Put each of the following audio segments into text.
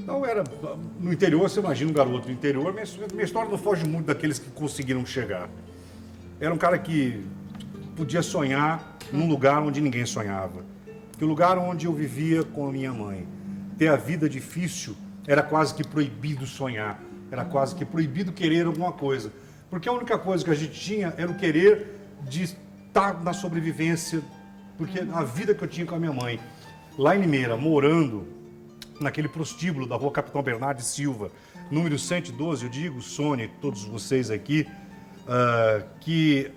Então era no interior, você imagina um garoto do interior, minha história não foge muito daqueles que conseguiram chegar. Era um cara que podia sonhar num lugar onde ninguém sonhava. Que o lugar onde eu vivia com a minha mãe, ter a vida difícil, era quase que proibido sonhar, era quase que proibido querer alguma coisa. Porque a única coisa que a gente tinha era o querer de estar na sobrevivência, porque a vida que eu tinha com a minha mãe, lá em Limeira, morando naquele prostíbulo da rua Capitão Bernardo de Silva, número 112, eu digo, Sônia e todos vocês aqui, que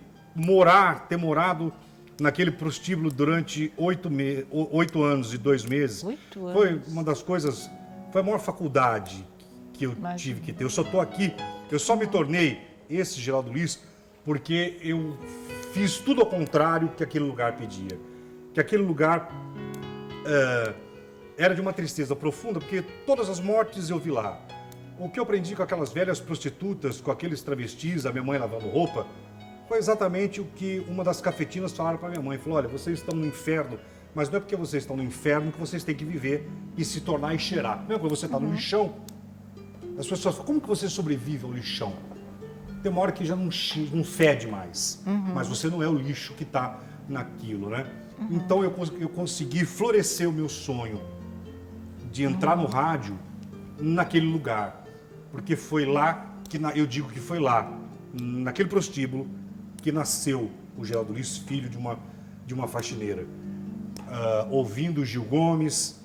ter morado naquele prostíbulo durante 8 anos e 2 meses, 8 anos. foi uma das coisas, foi a maior faculdade que eu tive que ter. Eu só estou aqui, eu só me tornei esse Geraldo Luiz porque eu fiz tudo ao contrário que aquele lugar pedia. Que aquele lugar era de uma tristeza profunda, porque todas as mortes eu vi lá. O que eu aprendi com aquelas velhas prostitutas, com aqueles travestis, a minha mãe lavando roupa, foi exatamente o que uma das cafetinas falaram para minha mãe. Falou, olha, vocês estão no inferno, mas não é porque vocês estão no inferno que vocês têm que viver e se tornar e cheirar. Mesmo quando você está no lixão, as pessoas falam, como que você sobrevive ao lixão? Tem uma hora que já não fede mais, mas você não é o lixo que está naquilo, né? Então eu consegui florescer o meu sonho de entrar no rádio naquele lugar, porque foi lá eu digo que foi lá, naquele prostíbulo, que nasceu o Geraldo Luiz, filho de uma faxineira, ouvindo o Gil Gomes.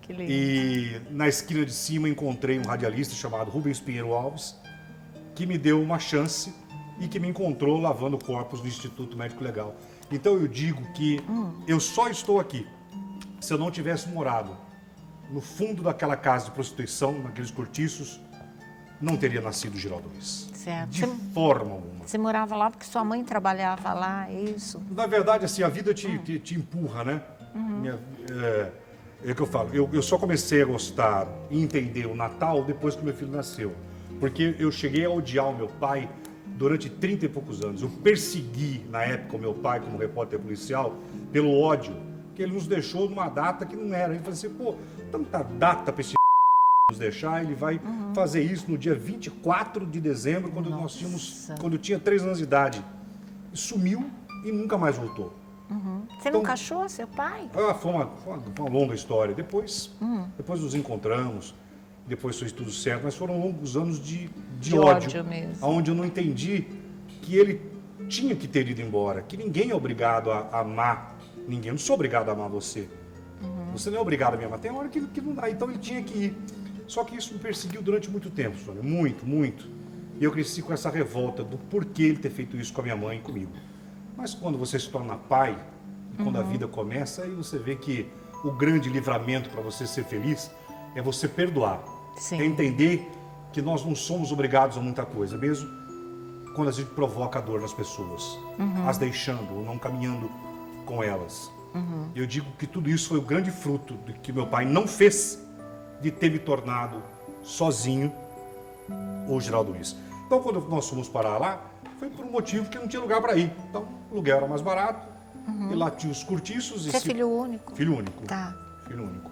Que lindo. E na esquina de cima encontrei um radialista chamado Rubens Pinheiro Alves, que me deu uma chance e que me encontrou lavando corpos no Instituto Médico Legal. Então eu digo que eu só estou aqui se eu não tivesse morado no fundo daquela casa de prostituição, naqueles cortiços, não teria nascido Geraldo Luiz. Certo. De forma alguma. Você morava lá porque sua mãe trabalhava lá, é isso? Na verdade, assim, a vida te empurra, né? É o que eu falo. Eu só comecei a gostar e entender o Natal depois que meu filho nasceu. Porque eu cheguei a odiar o meu pai durante 30 e poucos anos. Eu persegui, na época, o meu pai como repórter policial pelo ódio que ele nos deixou numa data que não era. Ele falou assim, pô, tanta data para esse nos deixar, ele vai fazer isso no dia 24 de dezembro, quando eu tinha 3 anos de idade. Sumiu e nunca mais voltou. Você nunca achou seu pai? Foi uma longa história. Depois nos encontramos, depois foi tudo certo, mas foram longos anos de ódio mesmo. Onde eu não entendi que ele tinha que ter ido embora, que ninguém é obrigado a amar ninguém. Eu não sou obrigado a amar você. Você não é obrigado a me amar. Tem hora que não dá, então ele tinha que ir. Só que isso me perseguiu durante muito tempo, Sônia, muito, muito. E eu cresci com essa revolta do porquê ele ter feito isso com a minha mãe e comigo. Mas quando você se torna pai, e quando a vida começa, aí você vê que o grande livramento para você ser feliz é você perdoar. Sim. É entender que nós não somos obrigados a muita coisa, mesmo quando a gente provoca a dor nas pessoas, as deixando ou não caminhando com elas. Eu digo que tudo isso foi o grande fruto do que meu pai não fez, de ter me tornado sozinho o Geraldo Luiz. Então, quando nós fomos parar lá, foi por um motivo que não tinha lugar para ir. Então, o aluguel era mais barato, e lá tinha os cortiços. Você é filho único? Filho único. Tá. Filho único.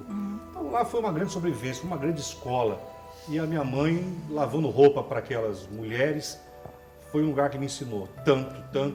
Então, lá foi uma grande sobrevivência, uma grande escola. E a minha mãe, lavando roupa para aquelas mulheres, foi um lugar que me ensinou tanto, tanto.